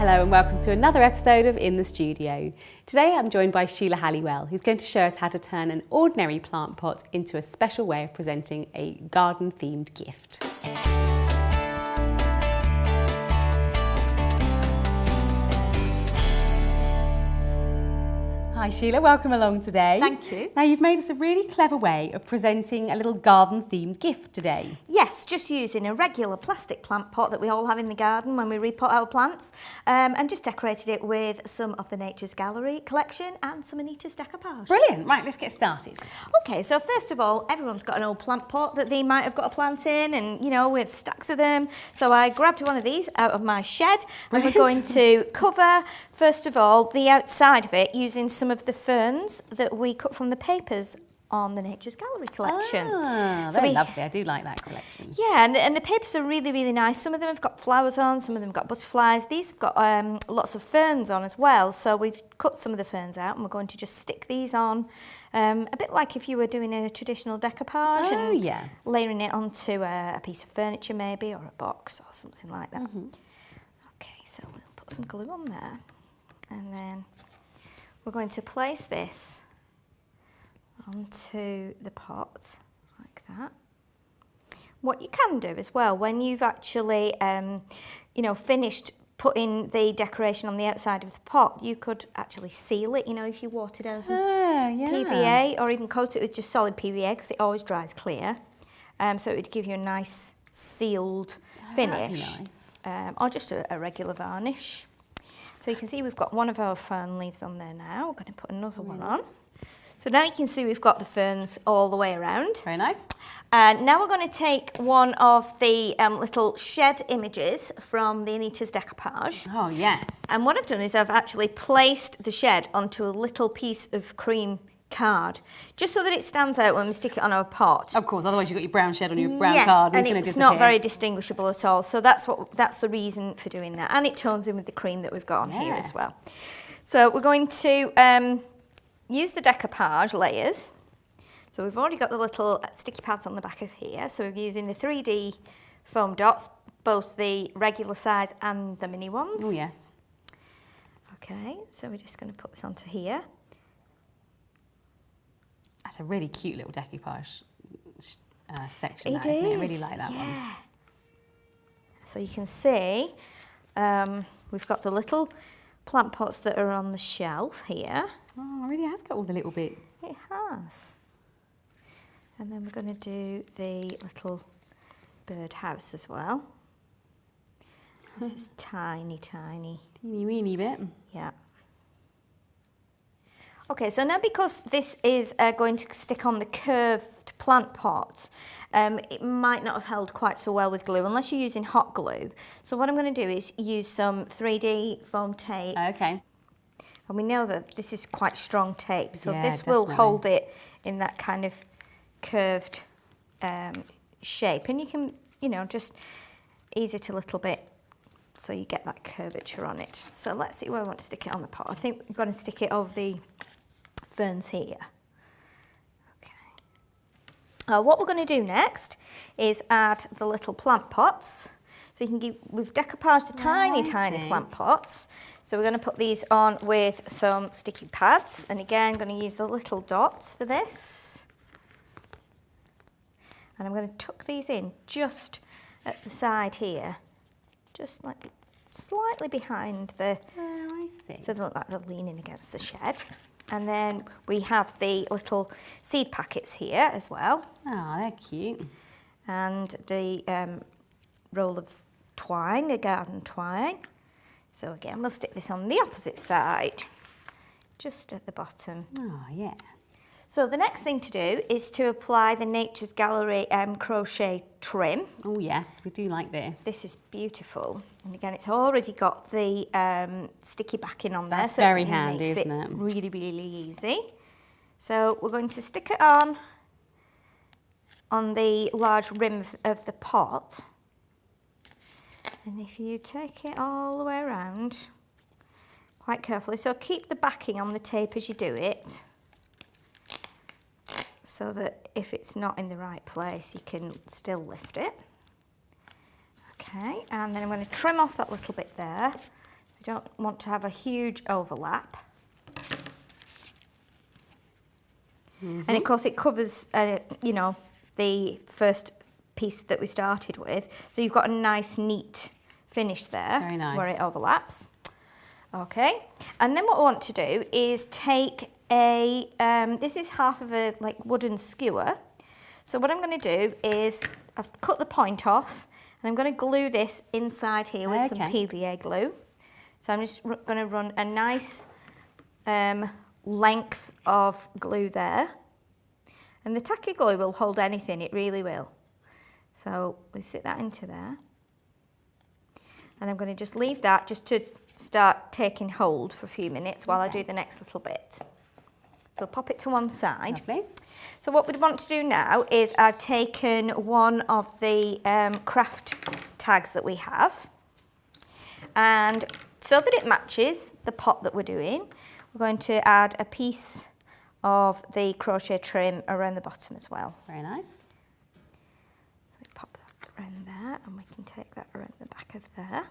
Hello and welcome to another episode of In the Studio. Today I'm joined by Sheila Halliwell, who's going to show us how to turn an ordinary plant pot into a special way of presenting a garden-themed gift. Hi Sheila, welcome along today. Thank you. Now you've made us a really clever way of presenting a little garden-themed gift today. Yes, just using a regular plastic plant pot that we all have in the garden when we repot our plants, and just decorated it with some of the Nature's Gallery collection and some Anita's decoupage. Brilliant, right, let's get started. Okay, so first of all, everyone's got an old plant pot that they might have got a plant in, and you know, we have stacks of them. So I grabbed one of these out of my shed. Brilliant. And we're going to cover, first of all, the outside of it using some of the ferns that we cut from the papers on the Nature's Gallery collection. Ah, So very lovely, I do like that collection. Yeah, and the papers are really, really nice. Some of them have got flowers on, some of them have got butterflies. These have got lots of ferns on as well. So we've cut some of the ferns out and we're going to just stick these on, a bit like if you were doing a traditional decoupage and layering it onto a piece of furniture maybe, or a box or something like that. Okay, so we'll put some glue on there, and then we're going to place this onto the pot like that. What you can do as well, when you've actually finished putting the decoration on the outside of the pot, you could actually seal it, you know, if you water down some PVA, or even coat it with just solid PVA because it always dries clear. So it would give you a nice sealed finish. Nice. Or just a regular varnish. So you can see we've got one of our fern leaves on there now. We're going to put another one on. So now you can see we've got the ferns all the way around. Very nice. Now we're going to take one of the little shed images from the Anita's decoupage. Oh, yes. And what I've done is I've actually placed the shed onto a little piece of cream card, just so that it stands out when we stick it on our pot. Of course, otherwise you've got your brown shed on your brown card. And it's not very distinguishable at all. So that's the reason for doing that. And it tones in with the cream that we've got on here as well. So we're going to use the decoupage layers. So we've already got the little sticky pads on the back of here. So we're using the 3D foam dots, both the regular size and the mini ones. Oh, yes. Okay, so we're just going to put this onto here. That's a really cute little decoupage section. It is. Isn't it? I really like that one. So you can see we've got the little plant pots that are on the shelf here. Oh, it really has got all the little bits. It has. And then we're going to do the little bird house as well. This is tiny, tiny. Teeny weeny bit. Yeah. Okay, so now because this is going to stick on the curved plant pot, it might not have held quite so well with glue unless you're using hot glue. So what I'm going to do is use some 3D foam tape. Okay. And we know that this is quite strong tape, so Yeah, this will definitely. hold it in that kind of curved shape. And you can, just ease it a little bit so you get that curvature on it. So let's see where we want to stick it on the pot. I think we're going to stick it over the ferns here. Okay. What we're going to do next is add the little plant pots. So you can we've decoupaged the tiny plant pots. So we're going to put these on with some sticky pads. And again, I'm going to use the little dots for this. And I'm going to tuck these in just at the side here. Just like slightly behind the... Oh, I see. So they look like they're leaning against the shed. And then we have the little seed packets here as well. Oh, they're cute. And the roll of twine, the garden twine. So again, we'll stick this on the opposite side, just at the bottom. Oh, yeah. So the next thing to do is to apply the Nature's Gallery crochet trim. Oh, yes, we do like this. This is beautiful. And again, it's already got the sticky backing on there. That's so very it handy, makes isn't it? it? Really, really easy. So we're going to stick it on the large rim of the pot. And if you take it all the way around, quite carefully, so keep the backing on the tape as you do it, so that if it's not in the right place, you can still lift it. Okay, and then I'm going to trim off that little bit there. We don't want to have a huge overlap. And of course it covers, you know, the first piece that we started with. So you've got a nice, neat finish there. Very nice. Where it overlaps. Okay, and then what I want to do is take a, this is half of a like wooden skewer. So what I'm going to do is, I've cut the point off, and I'm going to glue this inside here with some PVA glue. So I'm just going to run a nice length of glue there. And the tacky glue will hold anything, it really will. So we sit that into there. And I'm going to just leave that just to start taking hold for a few minutes while I do the next little bit. So pop it to one side. Lovely. So what we'd want to do now is I've taken one of the craft tags that we have, and so that it matches the pot that we're doing, we're going to add a piece of the crochet trim around the bottom as well. Very nice. So we pop that around there, and we can take that around the back of there.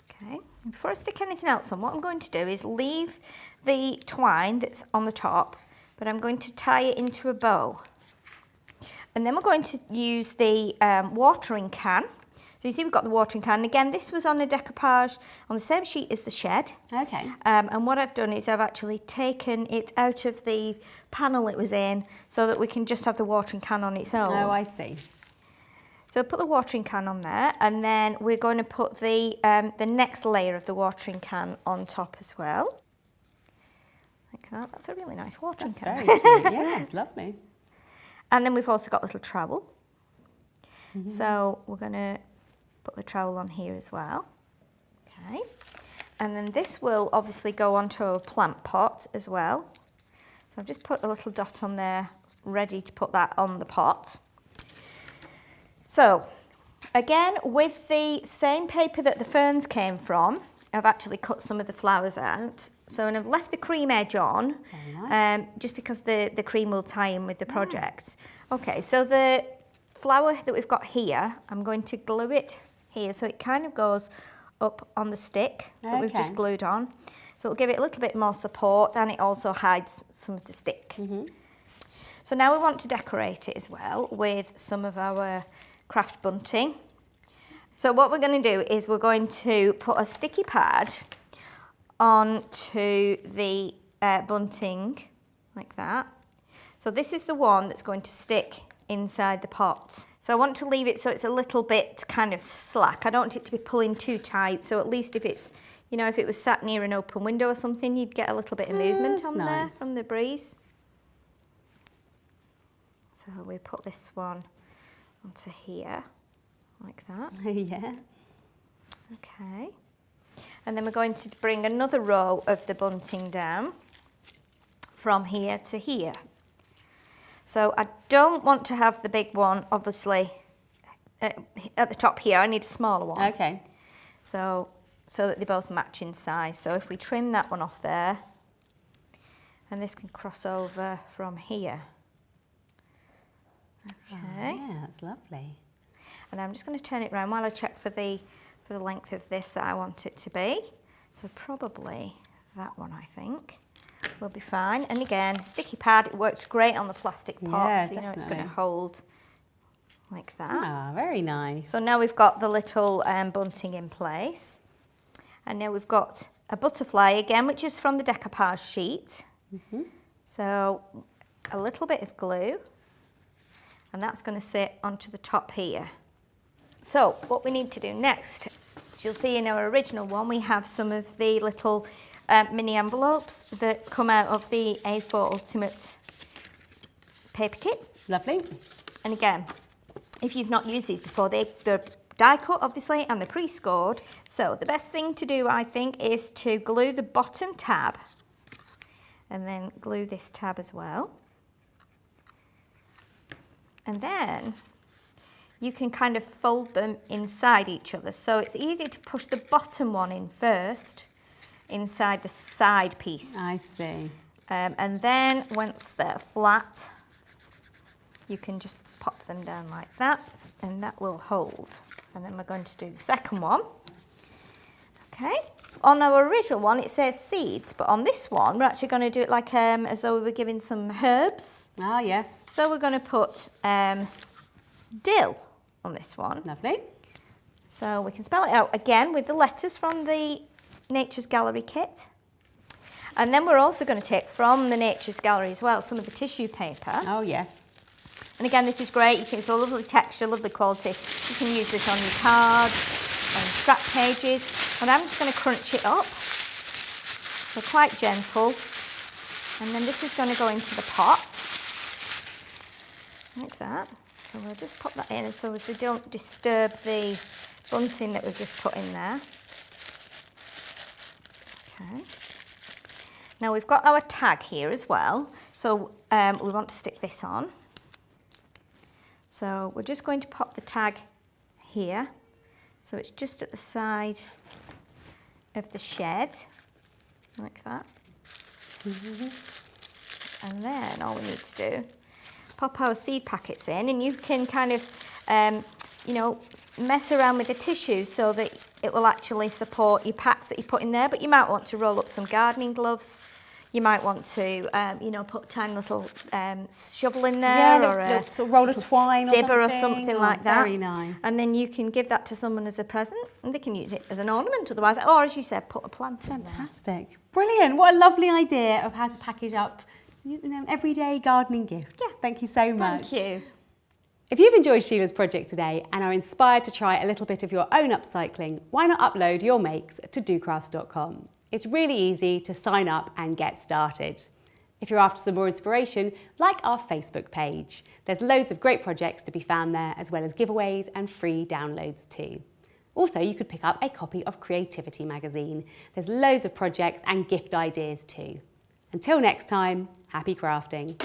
Okay, and before I stick anything else on, what I'm going to do is leave the twine that's on the top, but I'm going to tie it into a bow. And then we're going to use the watering can. So you see we've got the watering can. Again, this was on a decoupage on the same sheet as the shed. Okay. And what I've done is I've actually taken it out of the panel it was in so that we can just have the watering can on its own. Oh, I see. So put the watering can on there, and then we're going to put the next layer of the watering can on top as well. Like that. That's a really nice watering can. Very cute. Yeah, it's lovely. And then we've also got a little trowel. So we're going to put the trowel on here as well. Okay. And then this will obviously go onto a plant pot as well. So I've just put a little dot on there, ready to put that on the pot. So, again, with the same paper that the ferns came from, I've actually cut some of the flowers out. So, and I've left the cream edge on, just because the cream will tie in with the project. Okay, so the flower that we've got here, I'm going to glue it here, so it kind of goes up on the stick that we've just glued on. So it'll give it a little bit more support, and it also hides some of the stick. So now we want to decorate it as well with some of our craft bunting. So what we're going to do is we're going to put a sticky pad onto the bunting like that. So this is the one that's going to stick inside the pot. So I want to leave it so it's a little bit kind of slack. I don't want it to be pulling too tight, so at least if it's, you know, if it was sat near an open window or something, you'd get a little bit of movement on there from the breeze. So we put this one onto here, like that. Yeah. Okay. And then we're going to bring another row of the bunting down from here to here. So I don't want to have the big one, obviously, at the top here. I need a smaller one. Okay. So that they both match in size. So if we trim that one off there, and this can cross over from here. Okay. Oh, yeah, that's lovely. And I'm just going to turn it around while I check for the length of this that I want it to be. So probably that one, I think, will be fine. And again, sticky pad, it works great on the plastic pot, Yeah, so you know it's going to hold like that. Ah, very nice. So now we've got the little bunting in place. And now we've got a butterfly again, which is from the decoupage sheet. So a little bit of glue, and that's going to sit onto the top here. So what we need to do next, as you'll see in our original one, we have some of the little mini envelopes that come out of the A4 Ultimate paper kit. Lovely. And again, if you've not used these before, they're die cut obviously, and they're pre-scored. So the best thing to do, I think, is to glue the bottom tab and then glue this tab as well. And then you can kind of fold them inside each other. So it's easier to push the bottom one in first inside the side piece. I see. And then once they're flat, you can just pop them down like that, and that will hold. And then we're going to do the second one. Okay. On our original one, it says seeds, but on this one, we're actually going to do it like as though we were giving some herbs. Ah, yes. So we're going to put dill on this one. Lovely. So we can spell it out again with the letters from the Nature's Gallery kit. And then we're also going to take from the Nature's Gallery as well some of the tissue paper. Oh, yes. And again, this is great. It's a lovely texture, lovely quality. You can use this on your cards, on scrap pages. And I'm just going to crunch it up. So quite gentle. And then this is going to go into the pot. Like that. So we'll just pop that in so as they don't disturb the bunting that we've just put in there. Okay. Now we've got our tag here as well. So we want to stick this on. So we're just going to pop the tag here. So it's just at the side of the shed, like that. And then all we need to do, pop our seed packets in, and you can kind of, you know, mess around with the tissue so that it will actually support your packs that you put in there. But you might want to roll up some gardening gloves. You might want to, you know, put a tiny little shovel in there, or a sort of roll of twine dibber or something like that. Very nice. And then you can give that to someone as a present, and they can use it as an ornament otherwise. Or as you said, put a plant in there. Fantastic. Brilliant. What a lovely idea of how to package up, you know, everyday gardening gift. Yeah. Thank you so much. Thank you. If you've enjoyed Sheila's project today and are inspired to try a little bit of your own upcycling, why not upload your makes to docrafts.com? It's really easy to sign up and get started. If you're after some more inspiration, like our Facebook page. There's loads of great projects to be found there, as well as giveaways and free downloads too. Also, you could pick up a copy of Creativity magazine. There's loads of projects and gift ideas too. Until next time, happy crafting.